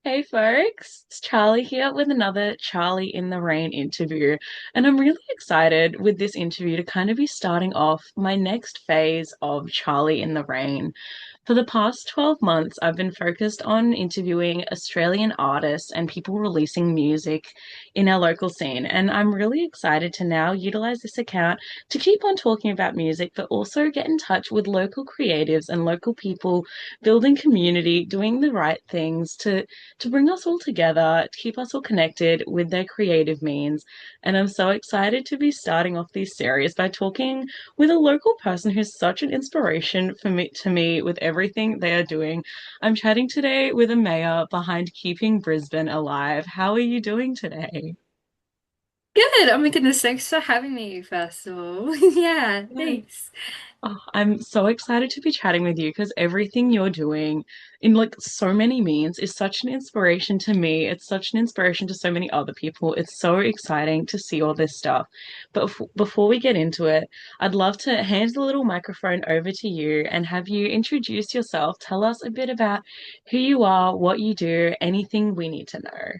Hey folks, it's Charlie here with another Charlie in the Rain interview. And I'm really excited with this interview to kind of be starting off my next phase of Charlie in the Rain. For the past 12 months, I've been focused on interviewing Australian artists and people releasing music in our local scene. And I'm really excited to now utilize this account to keep on talking about music, but also get in touch with local creatives and local people building community, doing the right things to bring us all together, to keep us all connected with their creative means. And I'm so excited to be starting off this series by talking with a local person who's such an inspiration for me to me with everything they are doing. I'm chatting today with Ameya behind Keeping Brisbane Alive. How are you doing today? Good. Oh my goodness, thanks for having me, first of all. Yeah, Yeah. thanks. Oh, I'm so excited to be chatting with you because everything you're doing in like so many means is such an inspiration to me. It's such an inspiration to so many other people. It's so exciting to see all this stuff. But before we get into it, I'd love to hand the little microphone over to you and have you introduce yourself. Tell us a bit about who you are, what you do, anything we need to know.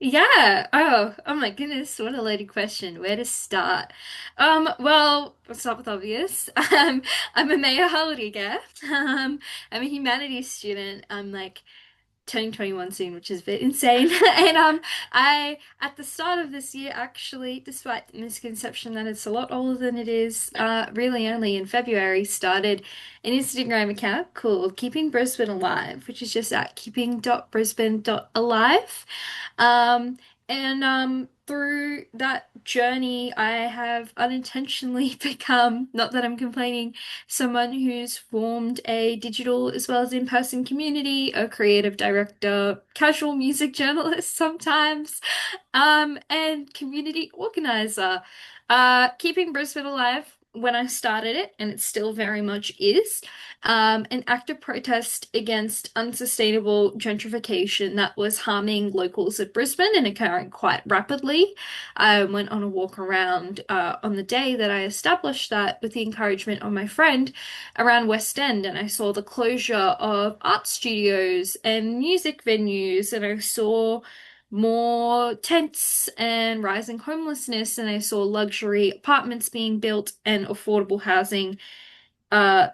Yeah. Oh my goodness, what a loaded question. Where to start? Well, let's start with obvious. I'm a Ameya Jaurigue. I'm a humanities student. I'm like turning 21 soon, which is a bit insane. And I at the start of this year, actually, despite the misconception that it's a lot older than it is, really only in February, started an Instagram account called Keeping Brisbane Alive, which is just at keeping.brisbane.alive. And through that journey, I have unintentionally become, not that I'm complaining, someone who's formed a digital as well as in-person community, a creative director, casual music journalist sometimes, and community organizer. Keeping Brisbane Alive when I started it, and it still very much is, an active protest against unsustainable gentrification that was harming locals of Brisbane and occurring quite rapidly. I went on a walk around on the day that I established that with the encouragement of my friend around West End, and I saw the closure of art studios and music venues, and I saw more tents and rising homelessness, and I saw luxury apartments being built and affordable housing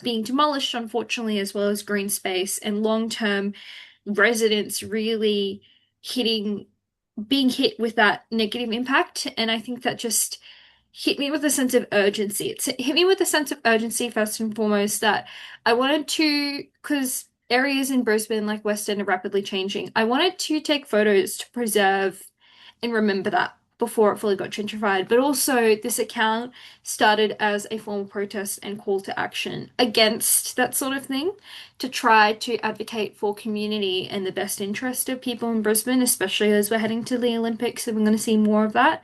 being demolished, unfortunately, as well as green space and long-term residents really hitting being hit with that negative impact. And I think that just hit me with a sense of urgency. It's hit me with a sense of urgency first and foremost that I wanted to, because areas in Brisbane like West End are rapidly changing. I wanted to take photos to preserve and remember that before it fully got gentrified. But also, this account started as a formal protest and call to action against that sort of thing to try to advocate for community and the best interest of people in Brisbane, especially as we're heading to the Olympics and we're going to see more of that.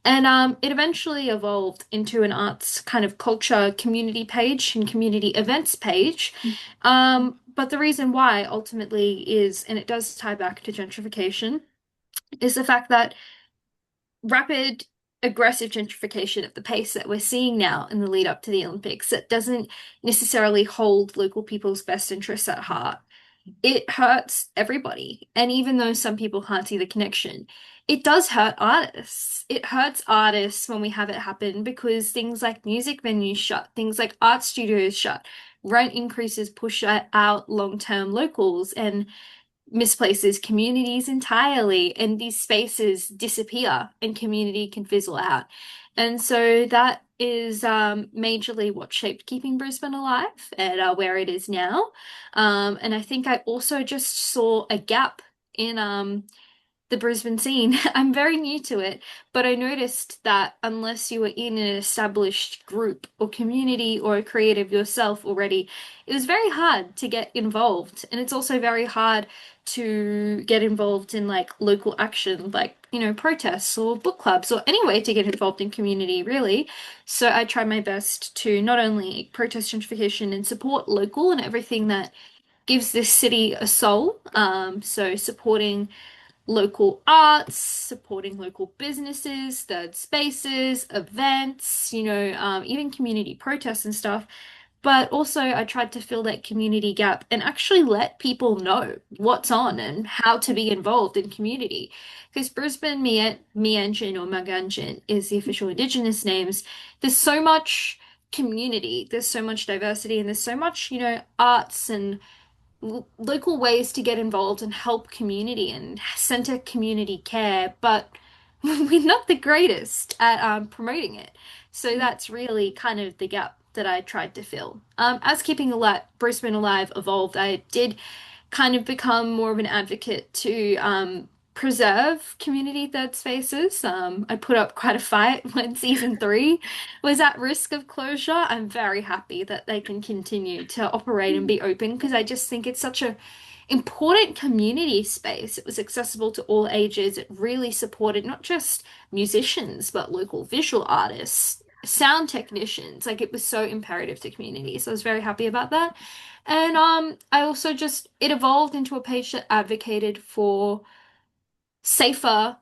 And it eventually evolved into an arts kind of culture community page and community events page. But the reason why ultimately is, and it does tie back to gentrification, is the fact that rapid, aggressive gentrification at the pace that we're seeing now in the lead up to the Olympics that doesn't necessarily hold local people's best interests at heart. It hurts everybody. And even though some people can't see the connection, it does hurt artists. It hurts artists when we have it happen because things like music venues shut, things like art studios shut, rent increases push out long-term locals, and misplaces communities entirely, and these spaces disappear and community can fizzle out. And so that is majorly what shaped Keeping Brisbane Alive and where it is now. And I think I also just saw a gap in the Brisbane scene. I'm very new to it, but I noticed that unless you were in an established group or community or a creative yourself already, it was very hard to get involved. And it's also very hard to get involved in like local action, like, protests or book clubs or any way to get involved in community, really. So I try my best to not only protest gentrification and support local and everything that gives this city a soul. So supporting local arts, supporting local businesses, third spaces, events, even community protests and stuff. But also, I tried to fill that community gap and actually let people know what's on and how to be involved in community. Because Brisbane Mianjin or Maganjin is the official Indigenous names. There's so much community, there's so much diversity, and there's so much, arts and local ways to get involved and help community and center community care, but we're not the greatest at promoting it. So that's really kind of the gap that I tried to fill. As Keeping Alive, Brisbane Alive evolved, I did kind of become more of an advocate to preserve community third spaces. I put up quite a fight when season three was at risk of closure. I'm very happy that they can continue to operate and be open because I just think it's such a important community space. It was accessible to all ages. It really supported not just musicians, but local visual artists, sound technicians. Like it was so imperative to community. So I was very happy about that. And I also just it evolved into a page that advocated for safer,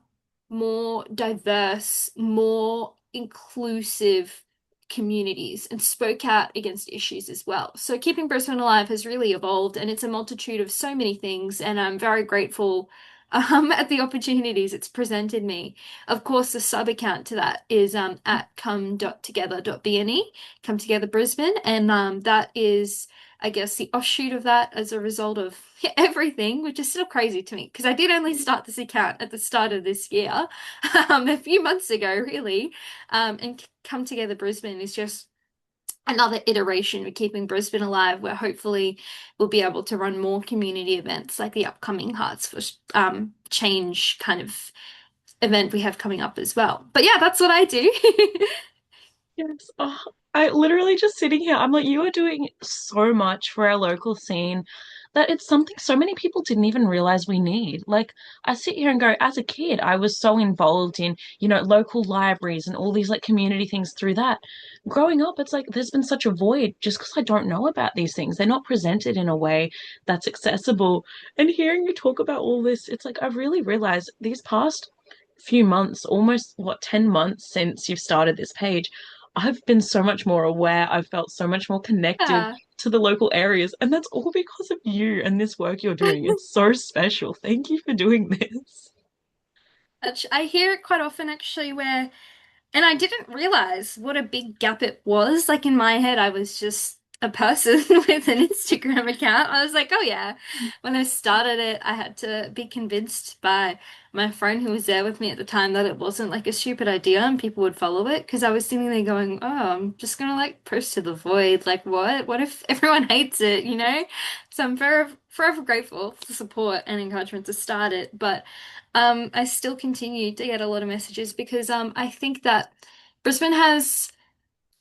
more diverse, more inclusive communities and spoke out against issues as well. So Keeping Brisbane Alive has really evolved and it's a multitude of so many things and I'm very grateful at the opportunities it's presented me. Of course, the sub account to that is at come.together.bne, Come Together Brisbane, and that is I guess the offshoot of that as a result of everything, which is still crazy to me because I did only start this account at the start of this year, a few months ago, really. And Come Together Brisbane is just another iteration of Keeping Brisbane Alive, where hopefully we'll be able to run more community events like the upcoming Hearts for Change kind of event we have coming up as well. But yeah, that's what I do. Yes. Oh, I literally just sitting here, I'm like, you are doing so much for our local scene that it's something so many people didn't even realize we need. Like, I sit here and go, as a kid, I was so involved in, local libraries and all these like community things through that. Growing up, it's like there's been such a void just because I don't know about these things. They're not presented in a way that's accessible. And hearing you talk about all this, it's like I've really realized these past few months, almost what, 10 months since you've started this page, I've been so much more aware. I've felt so much more connected Yeah. to the local areas, and that's all because of you and this work you're doing. It's so special. Thank you for doing this. I hear it quite often actually where and I didn't realize what a big gap it was. Like in my head, I was just a person with an Instagram account. I was like, oh yeah. When I started it, I had to be convinced by my friend who was there with me at the time that it wasn't like a stupid idea and people would follow it. Because I was sitting there going, oh, I'm just gonna like post to the void. Like what? What if everyone hates it, you know? So I'm forever grateful for support and encouragement to start it. But I still continue to get a lot of messages because I think that Brisbane has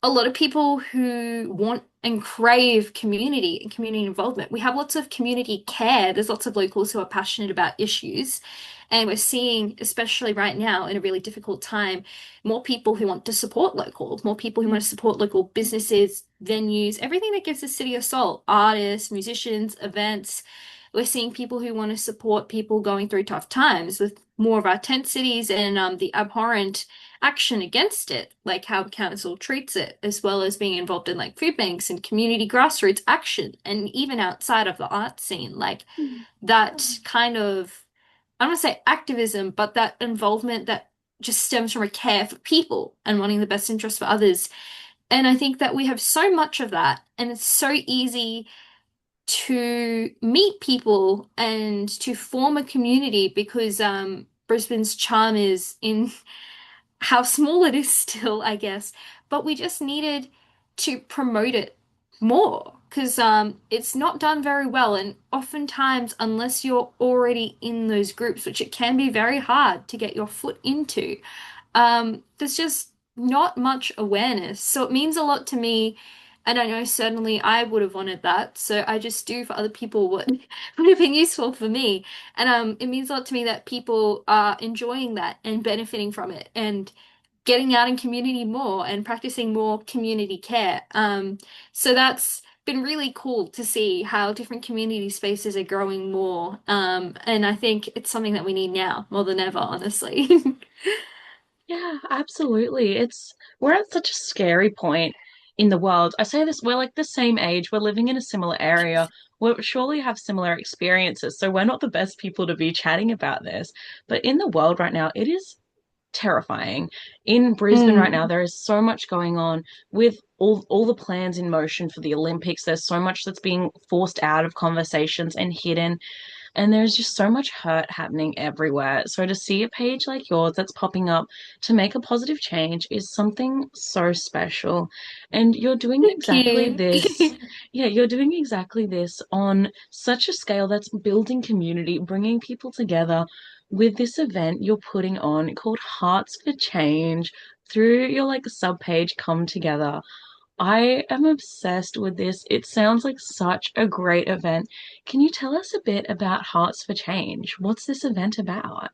a lot of people who want and crave community and community involvement. We have lots of community care. There's lots of locals who are passionate about issues. And we're seeing, especially right now, in a really difficult time, more people who want to support locals, more people who want to support local businesses, venues, everything that gives the city a soul, artists, musicians, events. We're seeing people who want to support people going through tough times with more of our tent cities and the abhorrent action against it, like how council treats it, as well as being involved in like food banks and community grassroots action, and even outside of the art scene, like that kind of, I don't want to say activism, but that involvement that just stems from a care for people and wanting the best interest for others. And I think that we have so much of that, and it's so easy to meet people and to form a community because Brisbane's charm is in how small it is still, I guess. But we just needed to promote it more because it's not done very well. And oftentimes, unless you're already in those groups, which it can be very hard to get your foot into, there's just not much awareness. So it means a lot to me. And I know certainly I would have wanted that. So I just do for other people what would have been useful for me. And it means a lot to me that people are enjoying that and benefiting from it and getting out in community more and practicing more community care. So that's been really cool to see how different community spaces are growing more. And I think it's something that we need now more than ever, honestly. Yeah, absolutely. We're at such a scary point in the world. I say this, we're like the same age, we're living in a similar area, we surely have similar experiences. So we're not the best people to be chatting about this. But in the world right now, it is terrifying. In Brisbane right now, Mm. there is so much going on with all the plans in motion for the Olympics. There's so much that's being forced out of conversations and hidden. And there's just so much hurt happening everywhere. So to see a page like yours that's popping up to make a positive change is something so special. And you're doing Thank exactly you. this. Yeah, you're doing exactly this on such a scale that's building community, bringing people together with this event you're putting on called Hearts for Change through your like sub page Come Together. I am obsessed with this. It sounds like such a great event. Can you tell us a bit about Hearts for Change? What's this event about?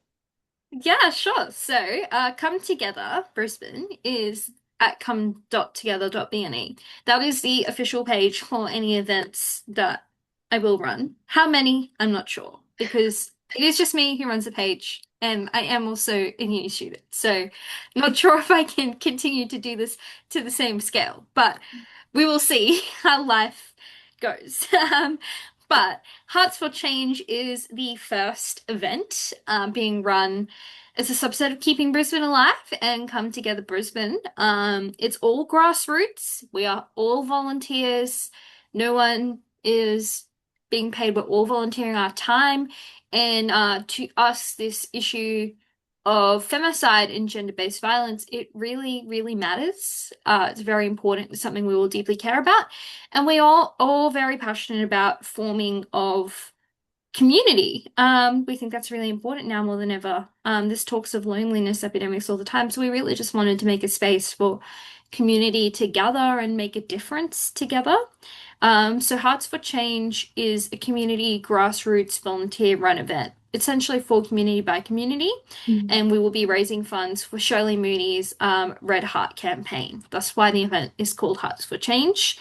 Yeah, sure. So, Come Together Brisbane is at come.together.bne. That is the official page for any events that I will run. How many? I'm not sure because it is just me who runs the page, and I am also a uni student. So, not sure if I can continue to do this to the same scale, but we will see how life goes. But Hearts for Change is the first event being run as a subset of Keeping Brisbane Alive and Come Together Brisbane. It's all grassroots. We are all volunteers. No one is being paid. We're all volunteering our time. And to us, this issue of femicide and gender-based violence, it really, really matters. It's very important. It's something we all deeply care about. And we all very passionate about forming of community. We think that's really important now more than ever. This talks of loneliness epidemics all the time. So we really just wanted to make a space for community to gather and make a difference together. So Hearts for Change is a community grassroots volunteer run event, essentially for community by community, Mm. and we will be raising funds for Shirley Mooney's Red Heart campaign. That's why the event is called Hearts for Change.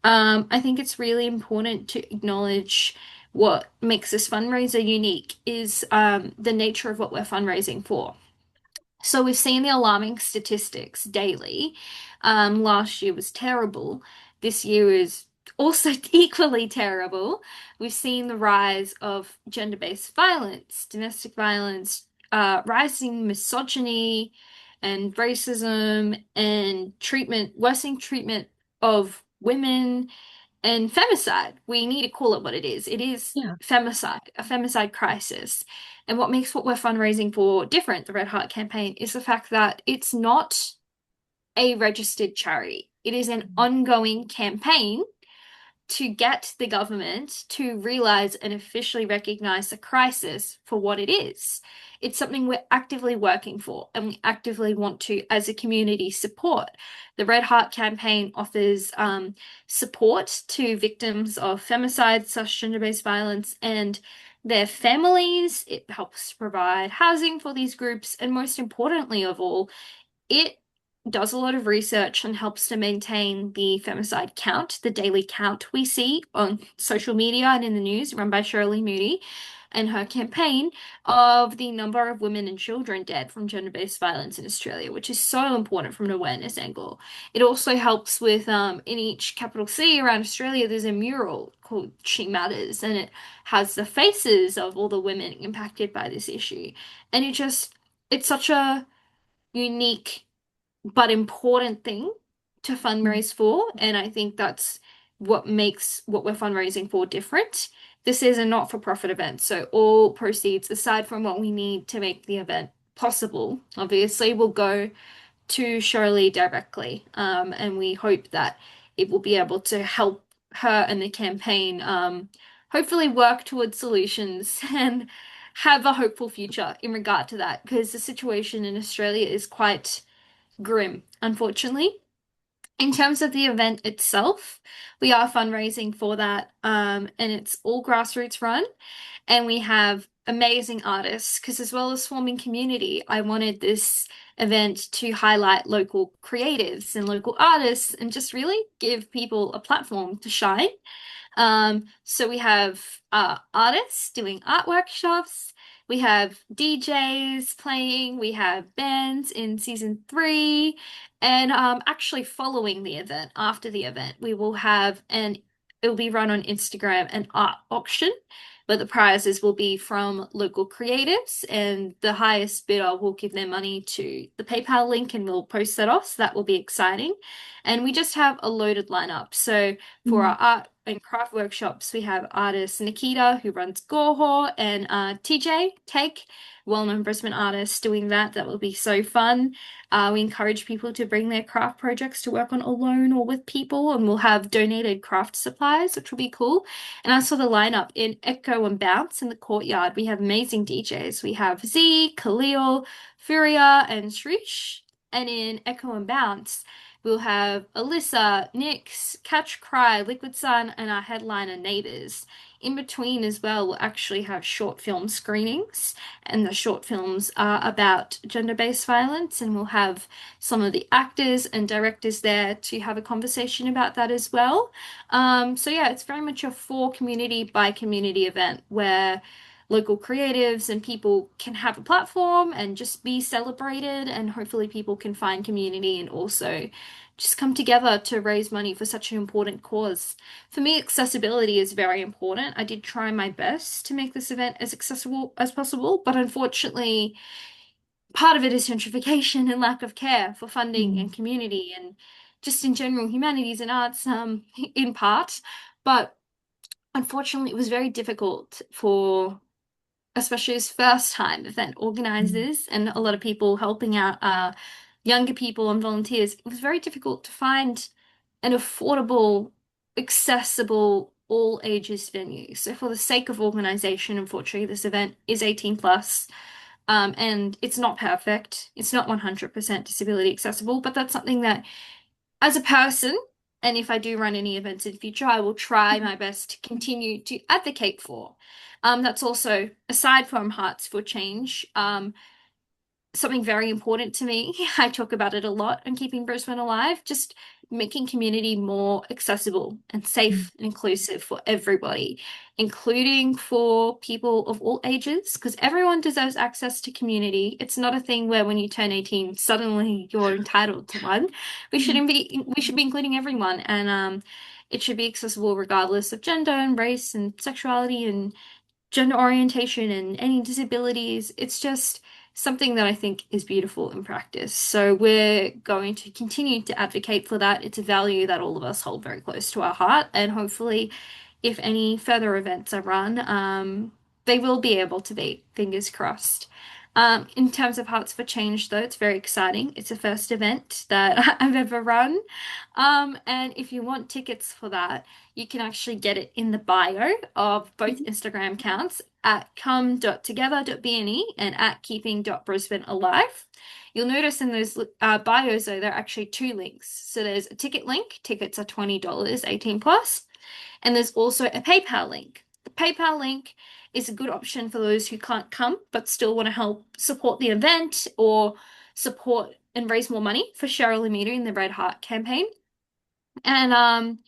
I think it's really important to acknowledge what makes this fundraiser unique is the nature of what we're fundraising for. So we've seen the alarming statistics daily. Last year was terrible. This year is also equally terrible. We've seen the rise of gender-based violence, domestic violence, rising misogyny and racism and worsening treatment of women and femicide. We need to call it what it is. It is Yeah. femicide, a femicide crisis. And what makes what we're fundraising for different, the Red Heart campaign, is the fact that it's not a registered charity. It is an ongoing campaign to get the government to realize and officially recognize the crisis for what it is. It's something we're actively working for and we actively want to, as a community, support. The Red Heart campaign offers support to victims of femicide, gender-based violence, and their families. It helps provide housing for these groups, and most importantly of all, it does a lot of research and helps to maintain the femicide count, the daily count we see on social media and in the news, run by Shirley Mooney and her campaign of the number of women and children dead from gender-based violence in Australia, which is so important from an awareness angle. It also helps with in each capital city around Australia, there's a mural called She Matters, and it has the faces of all the women impacted by this issue. And it's such a unique but important thing to Mm. fundraise for. And I think that's what makes what we're fundraising for different. This is a not-for-profit event, so all proceeds, aside from what we need to make the event possible, obviously will go to Shirley directly. And we hope that it will be able to help her and the campaign hopefully work towards solutions and have a hopeful future in regard to that, because the situation in Australia is quite grim, unfortunately. In terms of the event itself, we are fundraising for that, and it's all grassroots run, and we have amazing artists. Because as well as forming community, I wanted this event to highlight local creatives and local artists, and just really give people a platform to shine. So we have artists doing art workshops. We have DJs playing, we have bands in season three, and actually following the event, after the event, we will have an it will be run on Instagram, an art auction where the prizes will be from local creatives, and the highest bidder will give their money to the PayPal link and we'll post that off. So that will be exciting. And we just have a loaded lineup. So for Mm. our art and craft workshops, we have artist Nikita, who runs Goho, and TJ, Take, well-known Brisbane artist, doing that. That will be so fun. We encourage people to bring their craft projects to work on alone or with people, and we'll have donated craft supplies, which will be cool. And as for the lineup in Echo and Bounce in the courtyard, we have amazing DJs. We have Z, Khalil, Furia, and Shrish. And in Echo and Bounce, we'll have Alyssa, Nyx, Catch Cry, Liquid Sun, and our headliner Neighbours. In between as well, we'll actually have short film screenings, and the short films are about gender-based violence, and we'll have some of the actors and directors there to have a conversation about that as well. So yeah, it's very much a for community by community event where local creatives and people can have a platform and just be celebrated, and hopefully people can find community and also just come together to raise money for such an important cause. For me, accessibility is very important. I did try my best to make this event as accessible as possible, but unfortunately, part of it is gentrification and lack of care for funding Mm. and community and just in general humanities and arts, in part. But unfortunately, it was very difficult for especially as first time event Mm. organizers and a lot of people helping out younger people and volunteers. It was very difficult to find an affordable, accessible, all ages venue. So for the sake of organization, unfortunately, this event is 18 plus. And it's not perfect. It's not 100% disability accessible, but that's something that as a person, and if I do run any events in future, I will try my best to continue to advocate for. That's also, aside from Hearts for Change, something very important to me. I talk about it a lot on keeping Brisbane alive, just making community more accessible and Mm. safe and inclusive for everybody, including for people of all ages, because everyone deserves access to community. It's not a thing where when you turn 18, suddenly you're entitled to one. We should be including everyone, and it should be accessible regardless of gender and race and sexuality and gender orientation and any disabilities. It's just something that I think is beautiful in practice. So we're going to continue to advocate for that. It's a value that all of us hold very close to our heart, and hopefully, if any further events are run, they will be able to be, fingers crossed. In terms of Hearts for Change, though, it's very exciting. It's the first event that I've ever run. And if you want tickets for that, you can actually get it in the bio of both Instagram accounts at come.together.bne and at keeping.brisbane alive. You'll notice in those bios, though, there are actually two links. So there's a ticket link, tickets are $20, 18 plus, and there's also a PayPal link. The PayPal link is a good option for those who can't come but still want to help support the event or support and raise more money for Cheryl Amita in the Red Heart campaign. And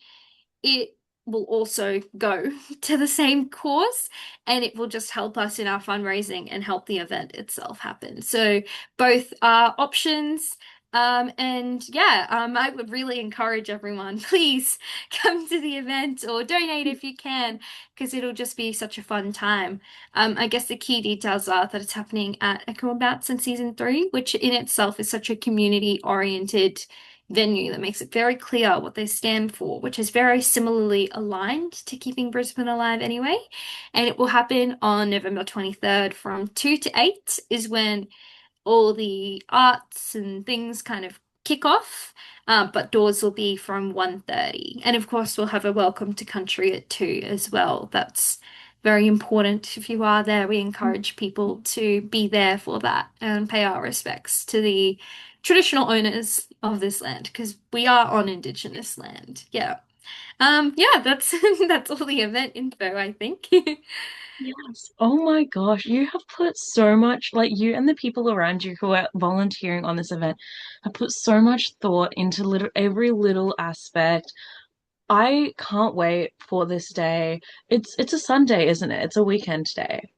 it will also go to the same cause, and it will just help us in our fundraising and help the event itself happen. So both are options. And yeah, I would really encourage everyone, please come to the event or donate if you can, because it'll just be such a fun time. I guess the key details are that it's happening at Echo Abouts in season three, which in itself is such a community-oriented venue that makes it very clear what they stand for, which is very similarly aligned to keeping Brisbane alive anyway. And it will happen on November 23rd from 2 to 8 is when all the arts and things kind of kick off. But doors will be from 1:30. And of course, we'll have a welcome to country at 2 as well. That's very important. If you are there, we encourage people to be there for that and pay our respects to the traditional owners of this land because we are on Indigenous land. Yeah. Yeah, that's that's all the event info, I think. Yes. Oh my gosh, you have put so much, like you and the people around you who are volunteering on this event have put so much thought into every little aspect. I can't wait for this day. It's a Sunday, isn't it? It's a weekend day.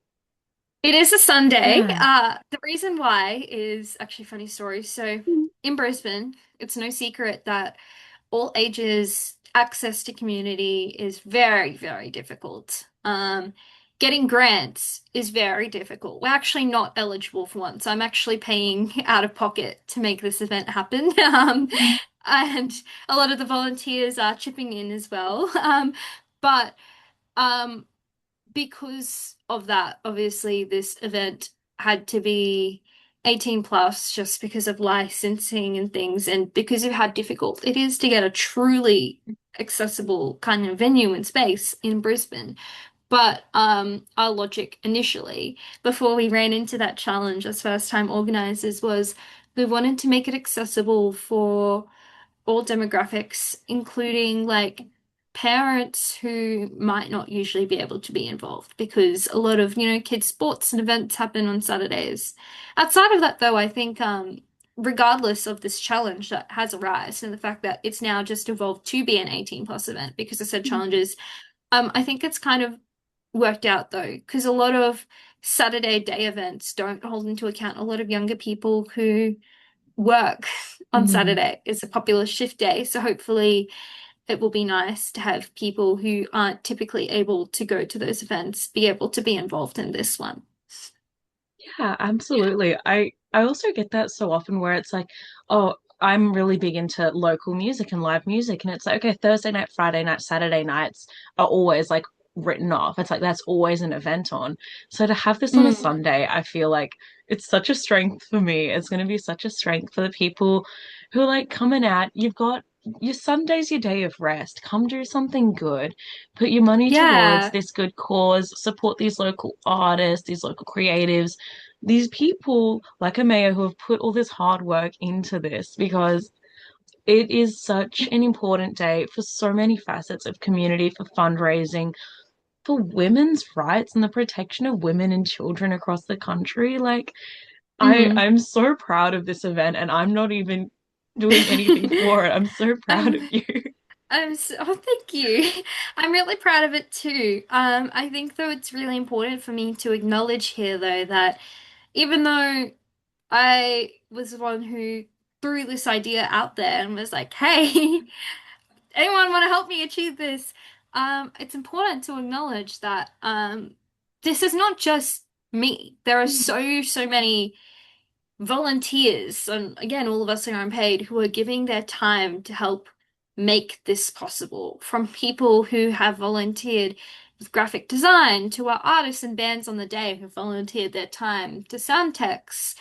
It is a Sunday. Yeah. The reason why is actually a funny story. So in Brisbane, it's no secret that all ages access to community is very, very difficult. Getting grants is very difficult. We're actually not eligible for one, so I'm actually paying out of pocket to make this event happen. And a lot of the volunteers are chipping in as well. But um, because of that, obviously, this event had to be 18 plus just because of licensing and things, and because of how difficult it is to get a truly accessible kind of venue and space in Brisbane. But our logic initially, before we ran into that challenge as first time organizers, was we wanted to make it accessible for all demographics, including like parents who might not usually be able to be involved because a lot of, kids' sports and events happen on Saturdays. Outside of that, though, I think regardless of this challenge that has arisen and the fact that it's now just evolved to be an 18 plus event because I said challenges, I think it's kind of worked out though, because a lot of Saturday day events don't hold into account a lot of younger people who work on Mhm. Saturday. It's a popular shift day, so hopefully it will be nice to have people who aren't typically able to go to those events be able to be involved in this one. Yeah, absolutely. I also get that so often where it's like, oh, I'm really big into local music and live music, and it's like, okay, Thursday night, Friday night, Saturday nights are always like written off. It's like that's always an event on. So to have this on a Mm, Sunday, I feel like it's such a strength for me. It's going to be such a strength for the people who are like coming out. You've got your Sunday's your day of rest. Come do something good. Put your money towards yeah. this good cause. Support these local artists, these local creatives, these people like Ameya who have put all this hard work into this because it is such an important day for so many facets of community, for fundraising, for women's rights and the protection of women and children across the country. Like Mm. I'm so proud of this event and I'm not even doing anything for it. I'm so proud of I'm you. oh, thank you. I'm really proud of it too. I think though it's really important for me to acknowledge here though that even though I was the one who threw this idea out there and was like, hey, anyone want to help me achieve this? It's important to acknowledge that this is not just me. There are so many volunteers, and again, all of us are unpaid, who are giving their time to help make this possible. From people who have volunteered with graphic design to our artists and bands on the day who volunteered their time to sound techs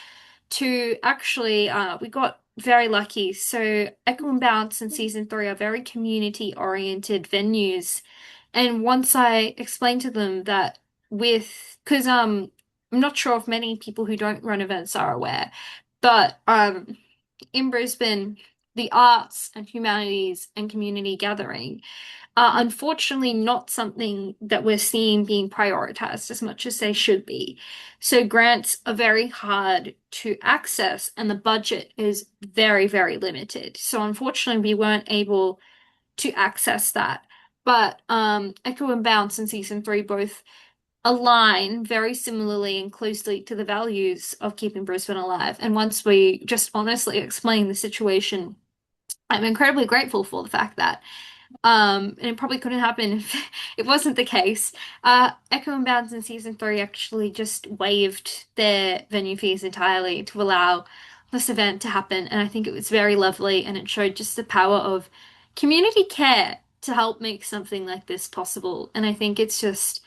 to actually, we got very lucky. So Echo and Bounce in season three are very community-oriented venues. And once I explained to them that because I'm not sure if many people who don't run events are aware, but in Brisbane, the arts and humanities and community gathering are unfortunately not something that we're seeing being prioritized as much as they should be. So grants are very hard to access and the budget is very, very limited. So unfortunately, we weren't able to access that. But Echo and Bounce in season three both align very similarly and closely to the values of keeping Brisbane alive. And once we just honestly explain the situation, I'm incredibly grateful for the fact that and it probably couldn't happen if it wasn't the case. Echo and Bounds in season three actually just waived their venue fees entirely to allow this event to happen, and I think it was very lovely, and it showed just the power of community care to help make something like this possible. And I think it's just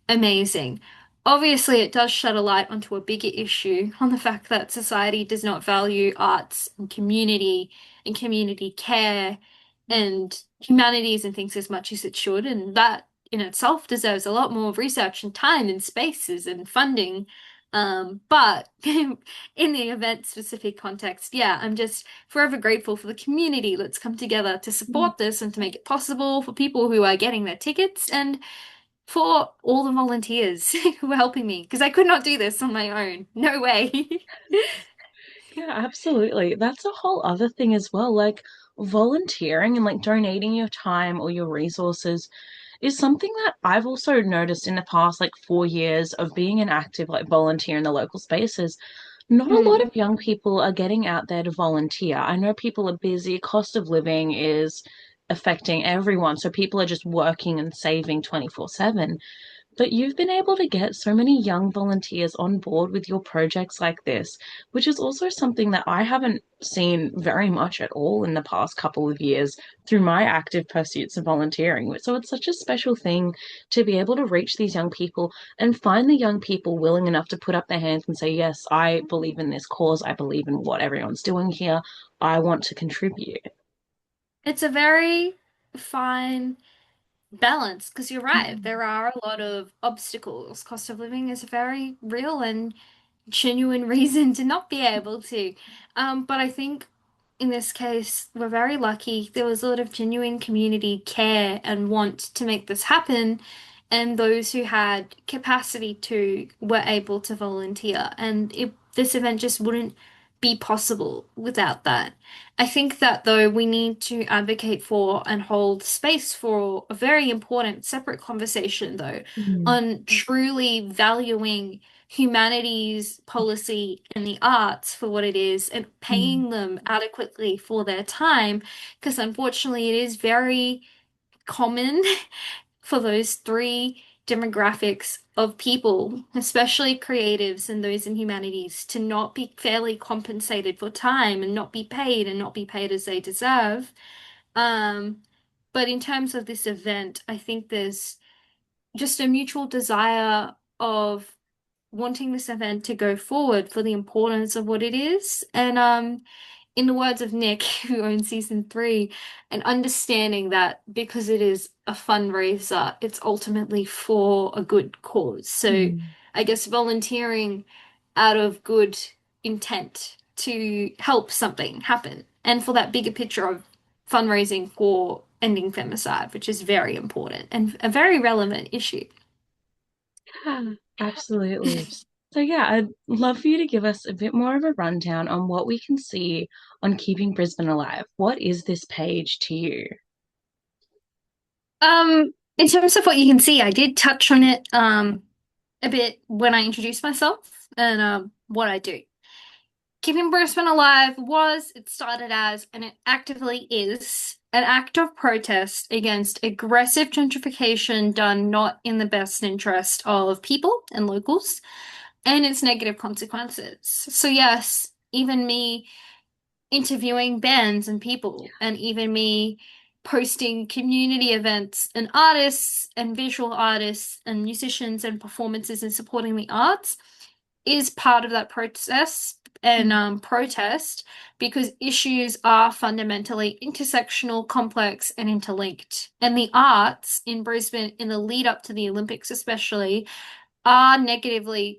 amazing. Obviously, it does shed a light onto a bigger issue on the fact that society does not value arts and community care and humanities and things as much as it should. And that in itself deserves a lot more research and time and spaces and funding. But in the event specific context, yeah, I'm just forever grateful for the community that's come together to support this and to make it possible for people who are getting their tickets and for all the volunteers who are helping me because I could not do this on my own. No way. Yeah, absolutely. That's a whole other thing as well. Like volunteering and like donating your time or your resources. is something that I've also noticed in the past like 4 years of being an active like volunteer in the local spaces. Not a lot Mm. of young people are getting out there to volunteer. I know people are busy, cost of living is affecting everyone, so people are just working and saving 24/7. But you've been able to get so many young volunteers on board with your projects like this, which is also something that I haven't seen very much at all in the past couple of years through my active pursuits of volunteering. So it's such a special thing to be able to reach these young people and find the young people willing enough to put up their hands and say, yes, I believe in this cause. I believe in what everyone's doing here. I want to contribute. It's a very fine balance because you're right. Mm. There are a lot of obstacles. Cost of living is a very real and genuine reason to not be able to. But I think in this case, we're very lucky. There was a lot of genuine community care and want to make this happen, and those who had capacity to were able to volunteer. And this event just wouldn't be possible without that. I think that though we need to advocate for and hold space for a very important separate conversation though Mm. on truly valuing humanities policy and the arts for what it is and Mm. paying them adequately for their time because unfortunately it is very common for those three demographics of people, especially creatives and those in humanities, to not be fairly compensated for time and not be paid as they deserve. Um, but in terms of this event, I think there's just a mutual desire of wanting this event to go forward for the importance of what it is. And in the words of Nick, who owns season three, and understanding that because it is a fundraiser, it's ultimately for a good cause. So Mm. I guess volunteering out of good intent to help something happen and for that bigger picture of fundraising for ending femicide, which is very important and a very relevant issue. Yeah, absolutely. So, yeah, I'd love for you to give us a bit more of a rundown on what we can see on Keeping Brisbane Alive. What is this page to you? In terms of what you can see, I did touch on it a bit when I introduced myself and what I do. Keeping Brisbane Alive it started as, and it actively is, an act of protest against aggressive gentrification done not in the best interest of people and locals and its negative consequences. So, yes, even me interviewing bands and people, and even me posting community events and artists and visual artists and musicians and performances and supporting the arts is part of that process and Mm. protest because issues are fundamentally intersectional, complex, and interlinked. And the arts in Brisbane, in the lead up to the Olympics, especially, are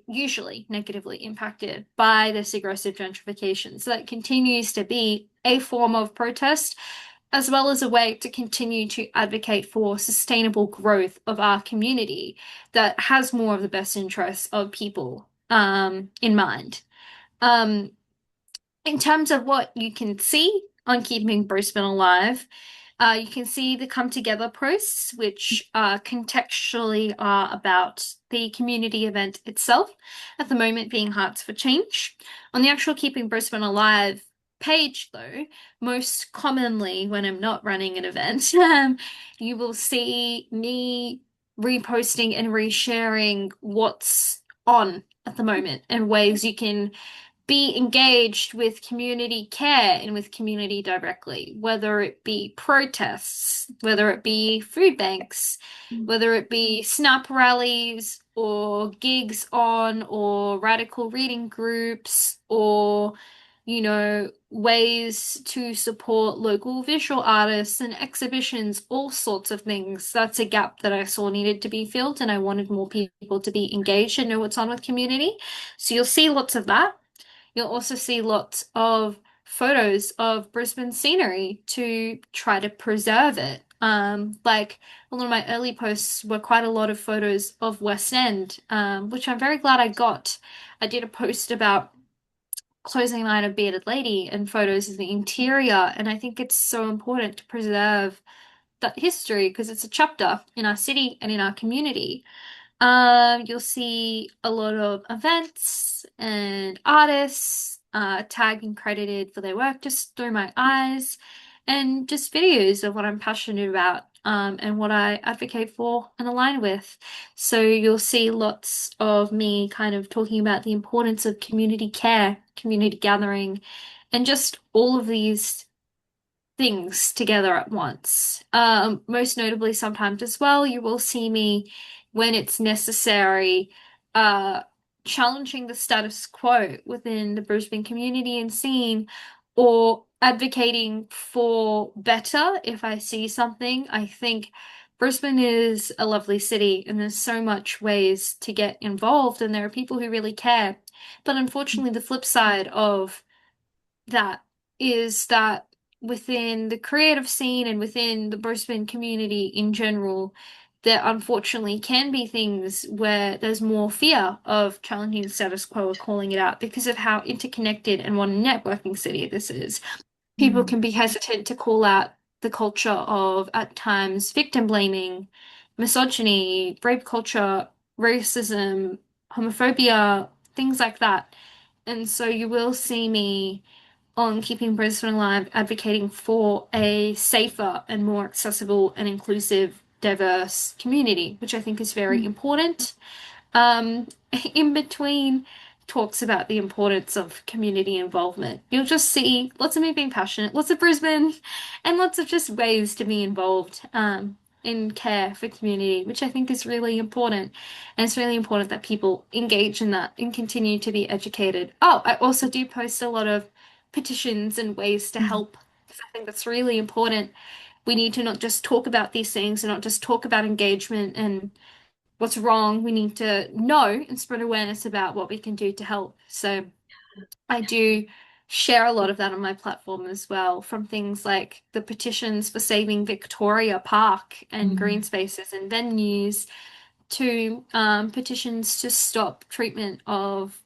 usually negatively impacted by this aggressive gentrification. So that continues to be a form of protest, as well as a way to continue to advocate for sustainable growth of our community that has more of the best interests of people in mind. Um, in terms of what you can see on Keeping Brisbane Alive, you can see the come together posts, which contextually are about the community event itself, at the moment being Hearts for Change. On the actual Keeping Brisbane Alive page, though, most commonly when I'm not running an event, you will see me reposting and resharing what's on at the moment and ways you can be engaged with community care and with community directly, whether it be protests, whether it be food banks, whether it be snap rallies or gigs on or radical reading groups or ways to support local visual artists and exhibitions, all sorts of things. That's a gap that I saw needed to be filled, and I wanted more people to be engaged and know what's on with community. So you'll see lots of that. You'll also see lots of photos of Brisbane scenery to try to preserve it. Like a lot of my early posts were quite a lot of photos of West End, which I'm very glad I got. I did a post about closing night of Bearded Lady and photos of the interior, and I think it's so important to preserve that history because it's a chapter in our city and in our community. You'll see a lot of events and artists tagged and credited for their work just through my eyes, and just videos of what I'm passionate about and what I advocate for and align with. So you'll see lots of me kind of talking about the importance of community care, community gathering, and just all of these things together at once. Most notably, sometimes as well, you will see me when it's necessary, uh, challenging the status quo within the Brisbane community and scene, or advocating for better if I see something. I think Brisbane is a lovely city, and there's so much ways to get involved, and there are people who really care. But unfortunately, the flip side of that is that within the creative scene and within the Brisbane community in general, there unfortunately can be things where there's more fear of challenging the status quo or calling it out because of how interconnected and what a networking city this is. People Mm. can be hesitant to call out the culture of, at times, victim blaming, misogyny, rape culture, racism, homophobia, things like that. And so you will see me on keeping Brisbane alive, advocating for a safer and more accessible and inclusive, diverse community, which I think is very Mm. important. Um, in between talks about the importance of community involvement, you'll just see lots of me being passionate, lots of Brisbane, and lots of just ways to be involved in care for community, which I think is really important. And it's really important that people engage in that and continue to be educated. Oh, I also do post a lot of petitions and ways to Mm. help because I think that's really important. We need to not just talk about these things and not just talk about engagement and what's wrong. We need to know and spread awareness about what we can do to help. So I do share a lot of that on my platform as well, from things like the petitions for saving Victoria Park and green Mm. spaces and venues to petitions to stop treatment of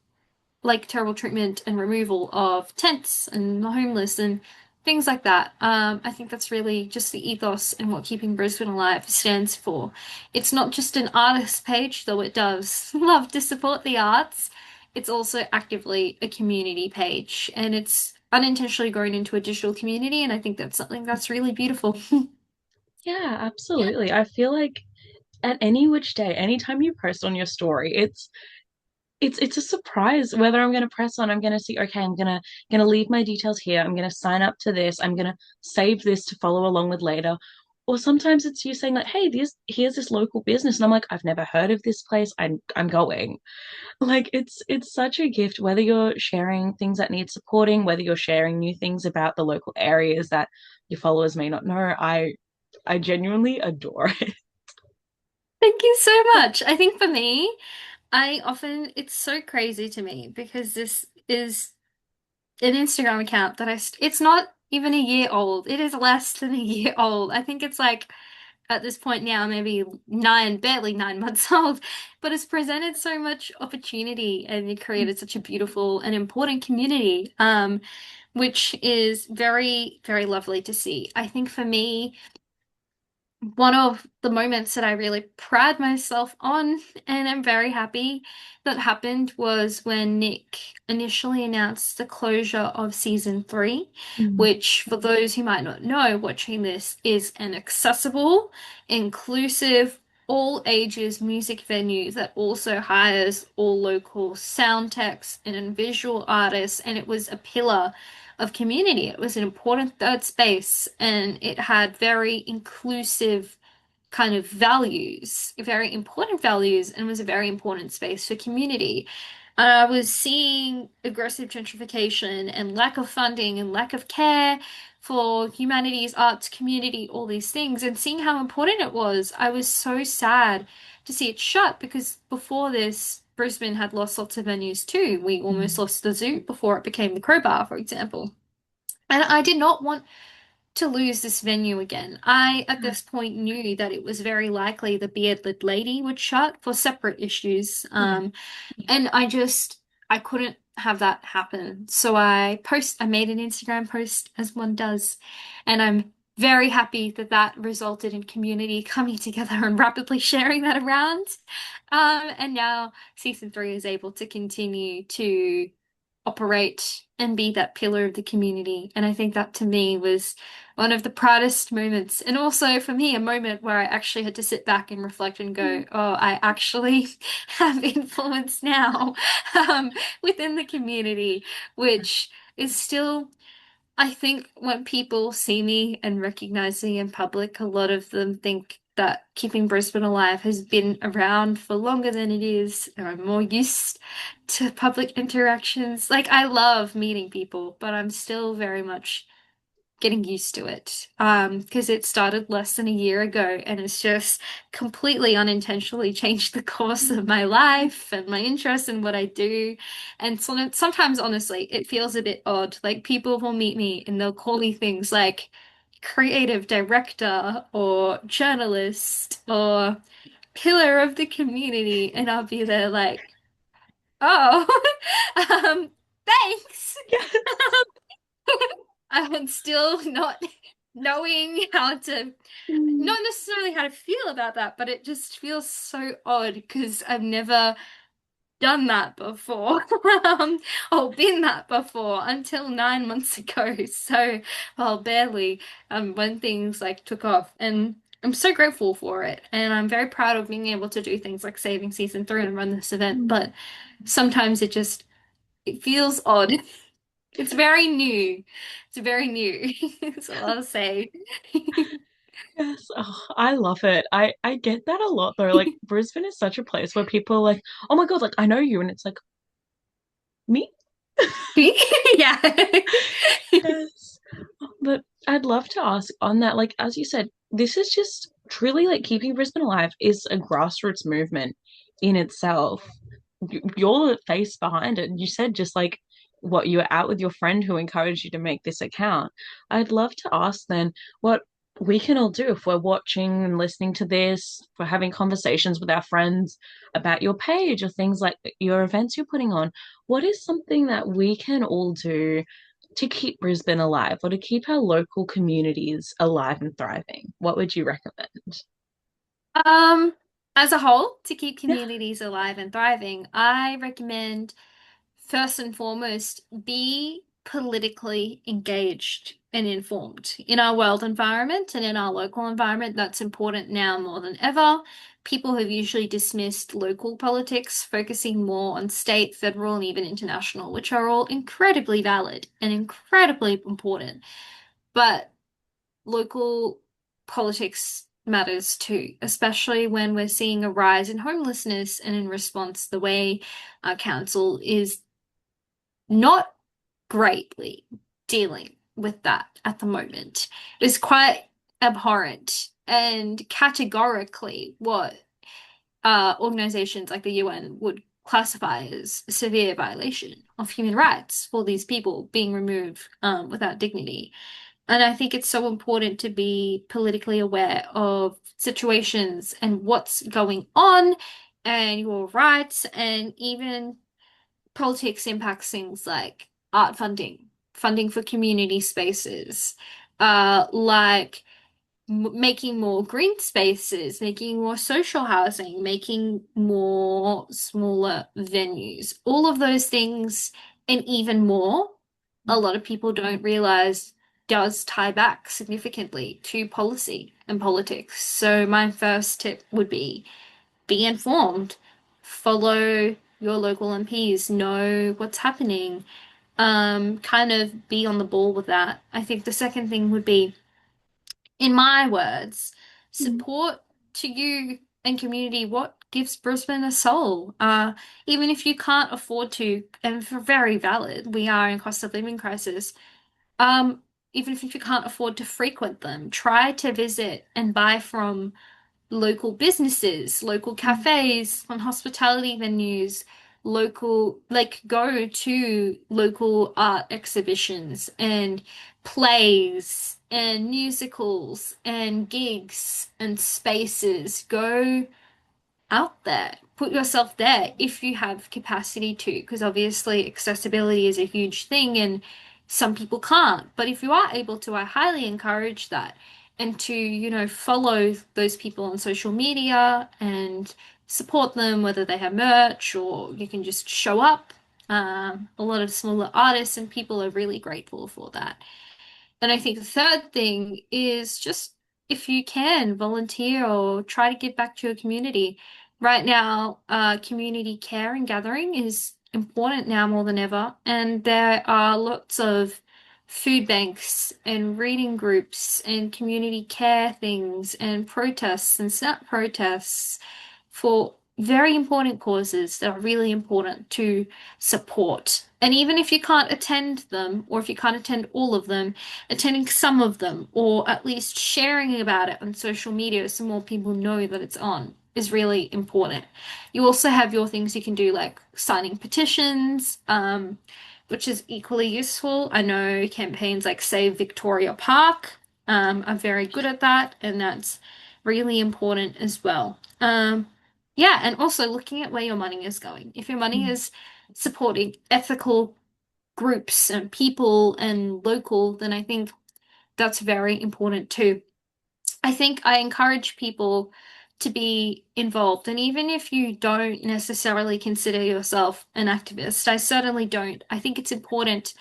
like terrible treatment and removal of tents and the homeless and things like that. I think that's really just the ethos and what Keeping Brisbane Alive stands for. It's not just an artist page, though it does love to support the arts. It's also actively a community page, and it's unintentionally grown into a digital community, and I think that's something that's really beautiful. Yeah, Yeah. absolutely. I feel like at any which day, anytime you post on your story, it's a surprise whether I'm gonna press on, I'm gonna see, okay, I'm gonna leave my details here, I'm gonna sign up to this, I'm gonna save this to follow along with later. Or sometimes it's you saying like, hey, here's this local business, and I'm like, I've never heard of this place. I'm going. Like it's such a gift, whether you're sharing things that need supporting, whether you're sharing new things about the local areas that your followers may not know. I genuinely adore it. Thank you so much. I think for me, it's so crazy to me because this is an Instagram account that it's not even a year old. It is less than a year old. I think it's like at this point now, maybe barely 9 months old, but it's presented so much opportunity and it created such a beautiful and important community, which is very, very lovely to see. I think for me, one of the moments that I really pride myself on, and I'm very happy that happened, was when Nick initially announced the closure of season 3, Mm. which, for those who might not know, watching this is an accessible, inclusive, all ages music venue that also hires all local sound techs and visual artists, and it was a pillar of community. It was an important third space and it had very inclusive kind of values, very important values, and was a very important space for community. And I was seeing aggressive gentrification and lack of funding and lack of care for humanities, arts, community, all these things, and seeing how important it was. I was so sad to see it shut because before this, Brisbane had lost lots of venues too. We almost Mm. lost the zoo before it became the Crowbar, for example. And I did not want to lose this venue again. I, at this point, knew that it was very likely the Bearded Lady would shut for separate issues. Yeah. And I couldn't have that happen. So I made an Instagram post as one does, and I'm very happy that that resulted in community coming together and rapidly sharing that around. And now season three is able to continue to operate and be that pillar of the community. And I think that to me was one of the proudest moments. And also for me, a moment where I actually had to sit back and reflect and go, oh, I actually have influence now within the community, which is still I think when people see me and recognize me in public, a lot of them think that keeping Brisbane alive has been around for longer than it is, or I'm more used to public interactions. Like, I love meeting people, but I'm still very much getting used to it. Because it started less than a year ago and it's just completely unintentionally changed the course of my life and my interest in what I do. And sometimes, honestly, it feels a bit odd. Like people will meet me and they'll call me things like creative director or journalist or pillar of the community, and I'll be there like, oh, thanks. Yes. I'm still not knowing how to, Mm. not necessarily how to feel about that, but it just feels so odd because I've never done that before, or been that before until 9 months ago. So, well, barely, when things like took off, and I'm so grateful for it, and I'm very proud of being able to do things like saving season three and run this event. But sometimes it feels odd. It's very new. It's very new. That's all I'll say. Yes, oh, I love it. I get that a lot though. Like Brisbane is such a place where people are like, "Oh my God, like I know you," and it's like, "Me?" Yeah. Yes. But I'd love to ask on that, like as you said, this is just truly like keeping Brisbane alive is a grassroots movement in itself. You're the face behind it. You said just like what you were out with your friend who encouraged you to make this account. I'd love to ask then what we can all do if we're watching and listening to this, if we're having conversations with our friends about your page or things like your events you're putting on. What is something that we can all do to keep Brisbane alive or to keep our local communities alive and thriving? What would you recommend? Um, as a whole, to keep Yeah. communities alive and thriving, I recommend first and foremost, be politically engaged and informed in our world environment and in our local environment. That's important now more than ever. People have usually dismissed local politics, focusing more on state, federal, and even international, which are all incredibly valid and incredibly important. But local politics matters too, especially when we're seeing a rise in homelessness, and in response, the way our council is not greatly dealing with that at the moment. It's quite abhorrent and categorically what organizations like the UN would classify as a severe violation of human rights for these people being removed without dignity. And I think it's so important to be politically aware of situations and what's going on and your rights, and even politics impacts things like art funding, funding for community spaces, like making more green spaces, making more social housing, making more smaller venues. All of those things and even more, a lot of people don't realize does tie back significantly to policy and politics. So my first tip would be informed, follow your local MPs, know what's happening, kind of be on the ball with that. I think the second thing would be, in my words, support to you and community what gives Brisbane a soul. Even if you can't afford to, and for very valid, we are in cost of living crisis. Um, Even if you can't afford to frequent them, try to visit and buy from local businesses, local cafes, on hospitality venues, local, like go to local art exhibitions and plays and musicals and gigs and spaces. Go out there. Put yourself there if you have capacity to, because obviously accessibility is a huge thing, and Some people can't, but if you are able to, I highly encourage that. And to, follow those people on social media and support them, whether they have merch or you can just show up. A lot of smaller artists and people are really grateful for that. And I think the third thing is just if you can volunteer or try to give back to your community. Right now, community care and gathering is important now more than ever. And there are lots of food banks and reading groups and community care things and protests and snap protests for very important causes that are really important to support. And even if you can't attend them, or if you can't attend all of them, attending some of them, or at least sharing about it on social media so more people know that it's on, is really important. You also have your things you can do, like signing petitions, which is equally useful. I know campaigns like Save Victoria Park, are very good at that, and that's really important as well. Yeah, and also looking at where your money is going. If your money is supporting ethical groups and people and local, then I think that's very important too. I think I encourage people to be involved. And even if you don't necessarily consider yourself an activist, I certainly don't. I think it's important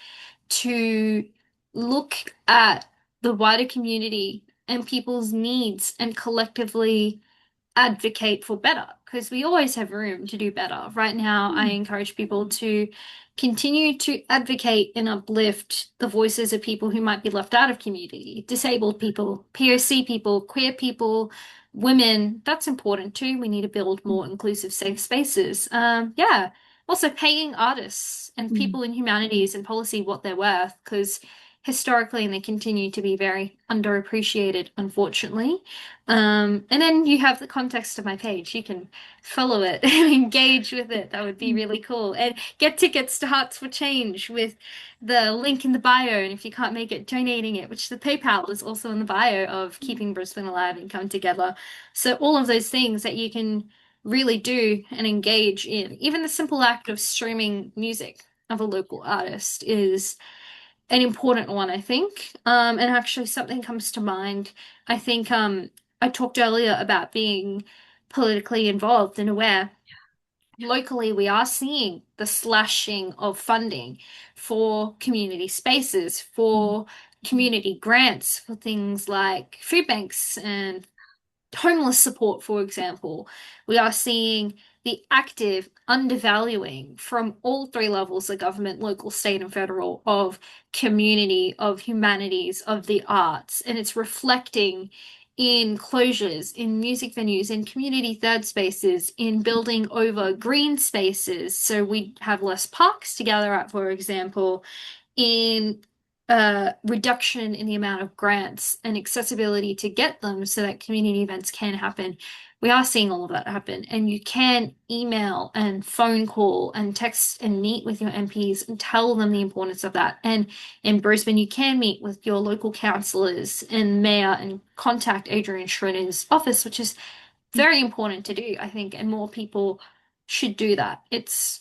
to look at the wider community and people's needs and collectively advocate for better because we always have room to do better. Right now, I encourage people to continue to advocate and uplift the voices of people who might be left out of community, disabled people, POC people, queer people, women. That's important too. We need to build more inclusive, safe spaces. Yeah. Also, paying artists and people in humanities and policy what they're worth, because historically, and they continue to be very underappreciated, unfortunately. And then you have the context of my page. You can follow it and engage with it. That would be really cool. And get tickets to Hearts for Change with the link in the bio. And if you can't make it, donating it, which the PayPal is also in the bio of Keeping Brisbane Alive and Come Together. So all of those things that you can really do and engage in. Even the simple act of streaming music of a local artist is an important one, I think. And actually something comes to mind. I think I talked earlier about being politically involved and aware. Locally, we are seeing the slashing of funding for community spaces, for community grants, for things like food banks and homeless support, for example. We are seeing the active undervaluing from all three levels of government, local, state, and federal, of community, of humanities, of the arts. And it's reflecting in closures, in music venues, in community third spaces, in building over green spaces. So we have less parks to gather at, for example, in reduction in the amount of grants and accessibility to get them so that community events can happen. We are seeing all of that happen. And you can email and phone call and text and meet with your MPs and tell them the importance of that. And in Brisbane, you can meet with your local councillors and mayor and contact Adrian Schroeder's office, which is very important to do, I think, and more people should do that. It's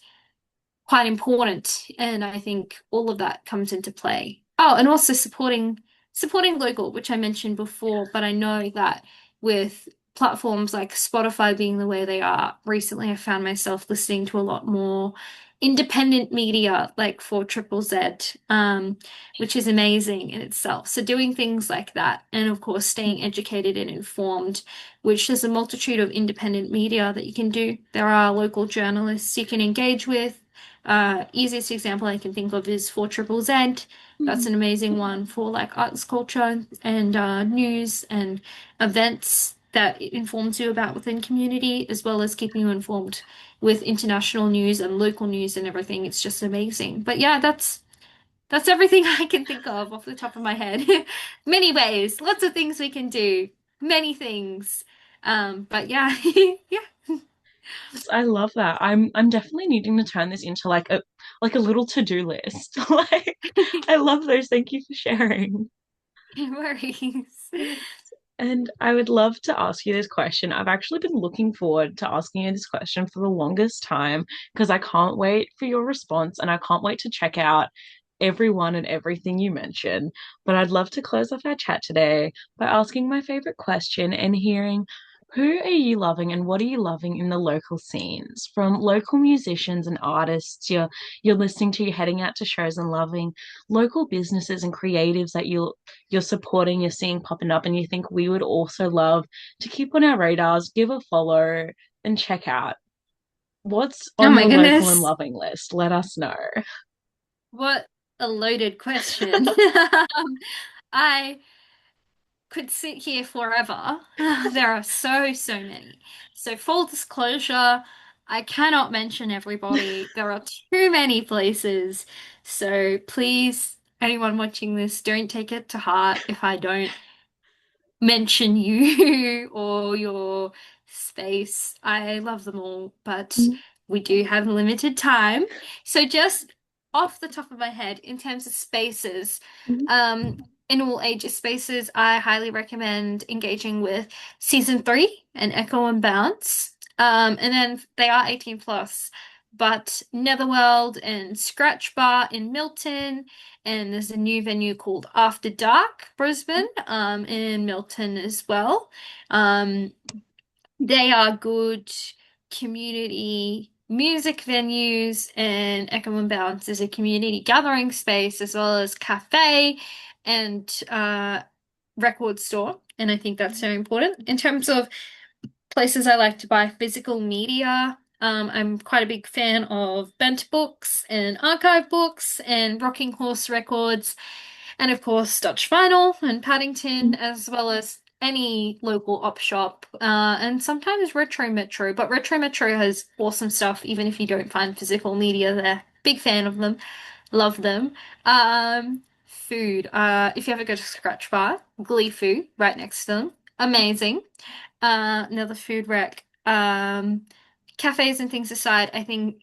quite important. And I think all of that comes into play. Oh, and also supporting local, which I mentioned before, but I know that with platforms like Spotify being the way they are, recently I found myself listening to a lot more independent media like for Triple Z, which is amazing in itself. So doing things like that, and of course staying educated and informed, which there's a multitude of independent media that you can do. There are local journalists you can engage with. Easiest example I can think of is for Triple Z. That's an amazing one for like arts, culture, and news and events that it informs you about within community, as well as keeping you informed with international news and local news and everything. It's just amazing. But yeah, that's everything I can think of off the top of my head. Many ways, lots of things we can do, many things. But yeah, yeah. Yes, I love that. I'm definitely needing to turn this into like a little to-do list. Like I love those. Thank you for sharing. No worries. And I would love to ask you this question. I've actually been looking forward to asking you this question for the longest time because I can't wait for your response and I can't wait to check out everyone and everything you mentioned, but I'd love to close off our chat today by asking my favorite question and hearing who are you loving and what are you loving in the local scenes? From local musicians and artists you're listening to, you're heading out to shows and loving local businesses and creatives that you're supporting, you're seeing popping up, and you think we would also love to keep on our radars, give a follow, and check out. What's Oh on my your local and goodness. loving list? Let us know. What a loaded question. I could sit here forever. There are so many. So, full disclosure, I cannot mention everybody. There are too many places. So, please, anyone watching this, don't take it to heart if I don't mention you or your space. I love them all, but we do have limited time. So just off the top of my head, in terms of spaces, um, in all ages spaces, I highly recommend engaging with season 3 and Echo and Bounce. And then they are 18 plus. But Netherworld and Scratch Bar in Milton, and there's a new venue called After Dark Brisbane in Milton as well. Um, they are good community music venues, and Echo and Bounce is a community gathering space as well as cafe and record store. And I think that's very important. In terms of places I like to buy physical media, I'm quite a big fan of Bent Books and Archive Books and Rocking Horse Records, and of course Dutch Vinyl and Paddington, as well as any local op shop, and sometimes Retro Metro. But Retro Metro has awesome stuff, even if you don't find physical media there. Big fan of them, love them. Food. If you ever go to Scratch Bar, Glee Food right next to them, amazing. Another food rec. Cafes and things aside, I think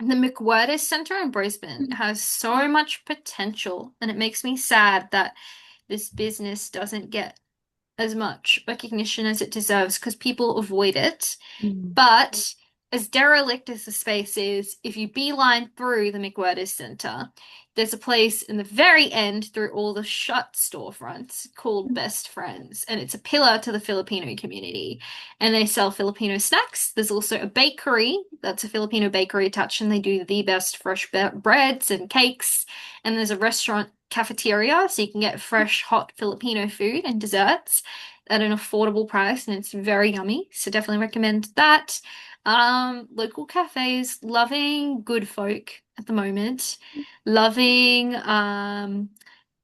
the McWhirter Centre in Brisbane has so much potential, and it makes me sad that this business doesn't get as much recognition as it deserves because people avoid it. But as derelict as the space is, if you beeline through the McWhirter Centre, there's a place in the very end through all the shut storefronts called Best Friends, and it's a pillar to the Filipino community. And they sell Filipino snacks. There's also a bakery that's a Filipino bakery attached, and they do the best fresh breads and cakes. And there's a restaurant cafeteria, so you can get fresh, hot Filipino food and desserts at an affordable price, and it's very yummy. So definitely recommend that. Local cafes, loving Good Folk at the moment, loving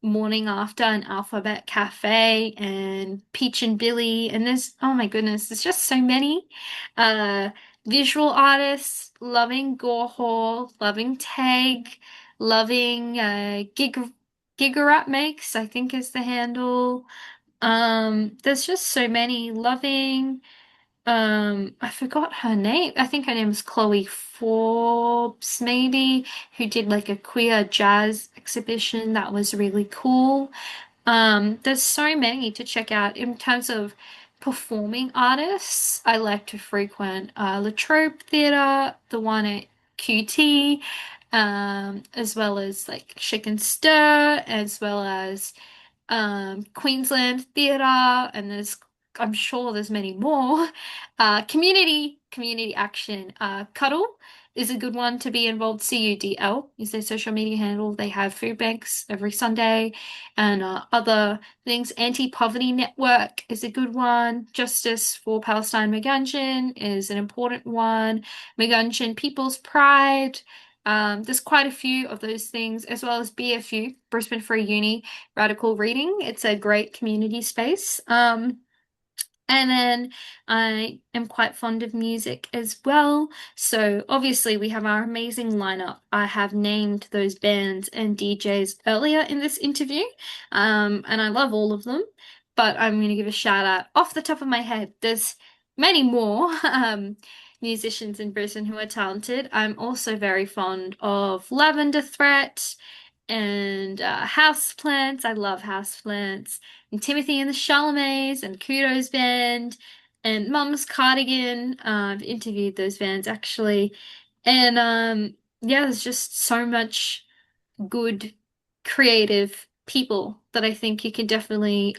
Morning After and Alphabet Cafe and Peach and Billy, and there's oh my goodness, there's just so many. Uh, Visual artists, loving Gore Hall, loving Tag, loving Gigarat Makes, I think is the handle. There's just so many loving. I forgot her name. I think her name was Chloe Forbes, maybe, who did like a queer jazz exhibition that was really cool. There's so many to check out in terms of performing artists. I like to frequent Latrobe Theatre, the one at QT, as well as like Shake and Stir, as well as Queensland Theatre, and I'm sure there's many more. Community action. Cuddle is a good one to be involved. CUDL is their social media handle. They have food banks every Sunday, and other things. Anti-Poverty Network is a good one. Justice for Palestine Magunjan is an important one. Magunjan People's Pride. There's quite a few of those things, as well as BFU, Brisbane Free Uni. Radical Reading. It's a great community space. And then I am quite fond of music as well. So obviously we have our amazing lineup. I have named those bands and DJs earlier in this interview. And I love all of them. But I'm going to give a shout out off the top of my head. There's many more musicians in Brisbane who are talented. I'm also very fond of Lavender Threat and Houseplants. I love Houseplants. And Timothy and the Chalamets and Kudos Band and Mum's Cardigan. I've interviewed those bands actually. And yeah, there's just so much good, creative people that I think you can definitely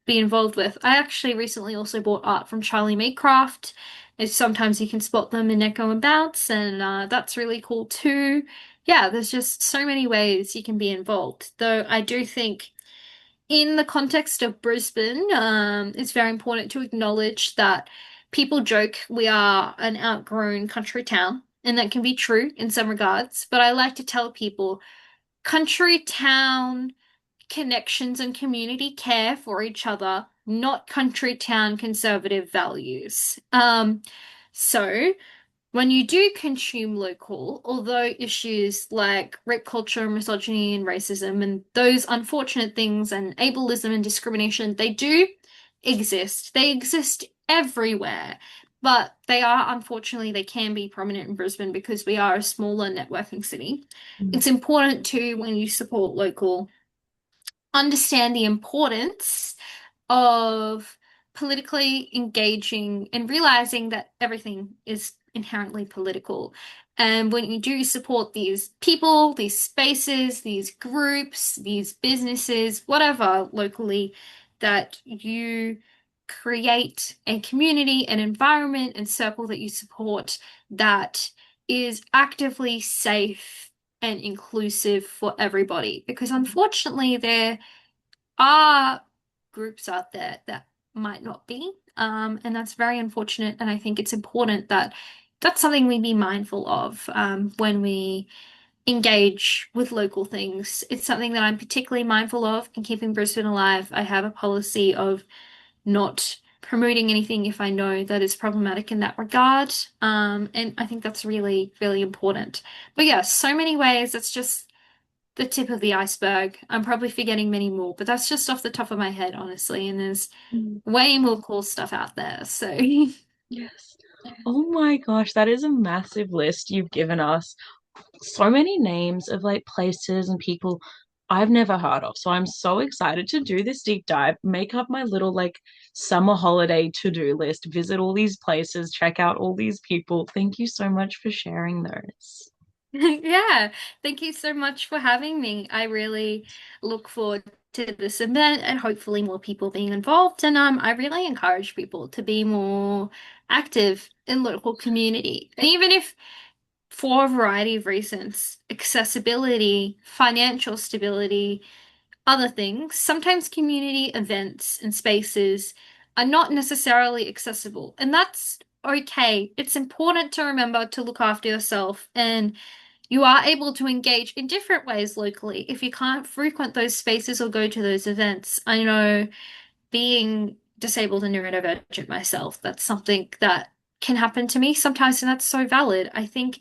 be involved with. I actually recently also bought art from Charlie Maycraft. It's sometimes you can spot them in Echo and Bounce, and that's really cool too. Yeah, there's just so many ways you can be involved. Though I do think in the context of Brisbane, it's very important to acknowledge that people joke we are an outgrown country town, and that can be true in some regards. But I like to tell people country town connections and community care for each other, not country town conservative values. So when you do consume local, although issues like rape culture, misogyny, and racism, and those unfortunate things, and ableism and discrimination, they do exist. They exist everywhere. But they are, unfortunately, they can be prominent in Brisbane because we are a smaller networking city. Mm. It's important to, when you support local, understand the importance of politically engaging and realizing that everything is inherently political. And when you do support these people, these spaces, these groups, these businesses, whatever locally, that you create a community, an environment, and circle that you support that is actively safe and inclusive for everybody. Because unfortunately, there are groups out there that might not be. And that's very unfortunate. And I think it's important that that's something we be mindful of when we engage with local things. It's something that I'm particularly mindful of in keeping Brisbane alive. I have a policy of not promoting anything if I know that is problematic in that regard. And I think that's really, really important. But yeah, so many ways. It's just the tip of the iceberg. I'm probably forgetting many more, but that's just off the top of my head, honestly. And there's Mm. way more cool stuff out there. So, Yes. Oh my gosh, that is a massive list you've given us. So many names of like places and people I've never heard of. So I'm so excited to do this deep dive, make up my little like summer holiday to-do list, visit all these places, check out all these people. Thank you so much for sharing those. yeah, thank you so much for having me. I really look forward to this event and hopefully more people being involved. And I really encourage people to be more active in local community. And even if for a variety of reasons, accessibility, financial stability, other things, sometimes community events and spaces are not necessarily accessible, and that's okay. It's important to remember to look after yourself, and you are able to engage in different ways locally if you can't frequent those spaces or go to those events. I know being disabled and neurodivergent myself, that's something that can happen to me sometimes, and that's so valid. I think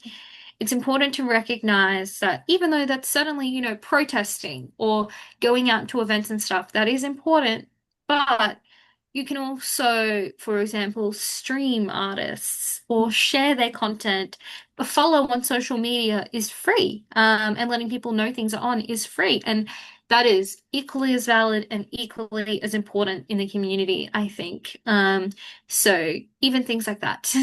it's important to recognize that even though that's certainly, protesting or going out to events and stuff, that is important, but you can also, for example, stream artists or share their content. A follow on social media is free, and letting people know things are on is free. And that is equally as valid and equally as important in the community, I think. So even things like that,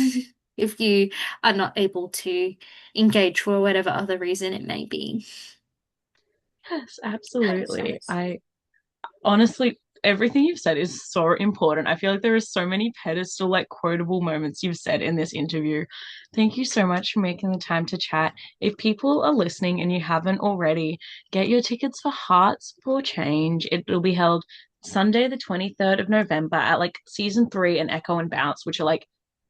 if you are not able to engage for whatever other reason it may be. Yes, absolutely. I honestly, everything you've said is so important. I feel like there are so many pedestal, like quotable moments you've said in this interview. Thank you so much for making the time to chat. If people are listening and you haven't already, get your tickets for Hearts for Change. It'll be held Sunday, the 23rd of November at like season three and Echo and Bounce, which are like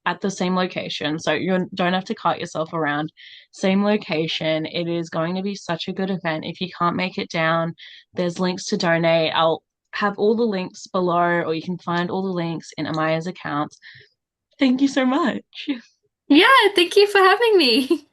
at the same location. So you don't have to cut yourself around. Same location. It is going to be such a good event. If you can't make it down, there's links to donate. I'll have all the links below, or you can find all the links in Ameya's account. Thank you so much. Yeah, thank you for having me.